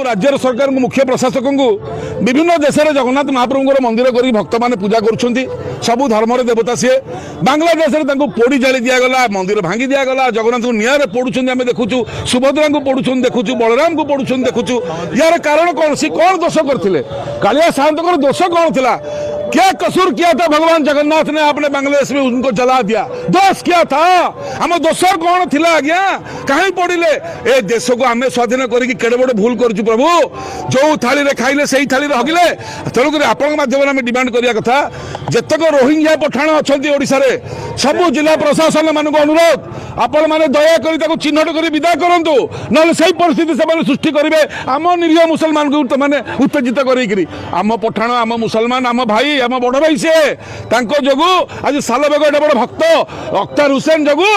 राज्य सरकार मुख्य प्रशासक को विभिन्न देश में जगन्नाथ महाप्रभुर मंदिर कर भक्त मैंने पूजा कर सबू धर्म देवता सी बांग्लादेश में पोड़ी जाली दिगला मंदिर भांगी दिगला जगन्नाथ को निआरे पोड़ुं आम देखुचु सुभद्रा को पोड़ुं देखुचु बलराम को पोड़ुं देखुचु यार कारण कौन सी कौन दोष करते कालिया साहब दोष कौन था क्या कसूर किया था भगवान जगन्नाथ ने आपने बांग्लादेश में उनको जला दिया दोष क्या था आम दोसर कौन थिला आज्ञा कहीं पड़िले ए देश को आम स्वाधीन करके केड़े बड़े भूल करूँ प्रभु जो थाली रे खाइले से थाली रे हगिले तेणुक आपण माध्यम आम डिमांड करिया कथा जतक रोहिंग्या पठाण अच्छा ओडिशा रे सबु जिला प्रशासन मान अनुरोध आपण मैंने दयाकोरी चिन्हट कर विदा करूँ ना से परिस्थिति से सृष्टि करेंगे आम निरीह मुसलमान को मैंने उत्तेजित करी आम पठाण आम मुसलमान आम भाई आम बड़ भाई सी जो आज सालबेग एडे बड़ भक्त अख्तर हुसैन जो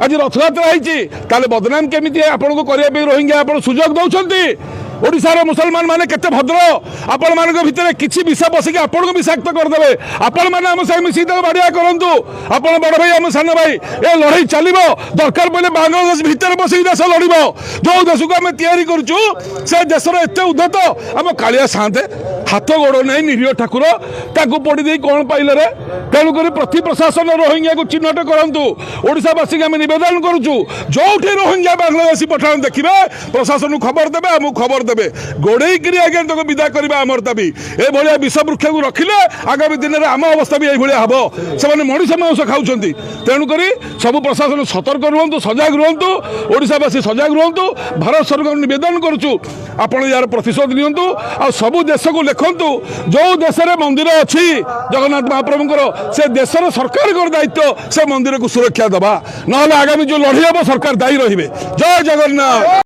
आज रथयात्रा होती बदनाम केमी आपन को करने रोहिंग्या आप सुजोग दौरान ओडिशार मुसलमान माने केते भद्र आपण मान भितर किसी विष पशिक आपण को विषाक्त करदे आपण मैंने आम संगे मिसिक बाड़िया करूँ आपण बड़ भाई आम सान भाई ए लड़ाई चलो दरकार पड़े बांग्लादेश भितर बसिक देश लड़ जो देश को आम तैयारी करुचु से देशर एत उद्धत आम कालिया साते हाथ गोड़ नहीं निरीह ठाकुर ताकू पड़ी दे कौन पाइले रे तेणुक प्रति प्रशासन रोहिंग्या को चिन्हट करूँ ओडावासी आम नवेदन करुचु जो रोहिंग्या बांग्लादेशी पठाण देखिए प्रशासन को खबर देवे आमको खबर देवे गोड़े आज्ञा तक विदा करवा आमर दाबी ए विष वृक्ष को रखिले आगामी दिन में आम अवस्था भी ये हम से मनीष मांस खाऊँ तेणुक सब प्रशासन सतर्क रुहतु सजग रुहतु ओडावासी सजग रुहतु भारत सरकार नवेदन करुचु आपण यार प्रतिशोध नियंतु आ सबु देश को लिखंतु जो देश में मंदिर अच्छी जगन्नाथ महाप्रभुंर से देशर सरकार दायित्व से मंदिर को सुरक्षा दबा ना आगामी जो लड़ाई हम सरकार दायी रही जय जगन्नाथ।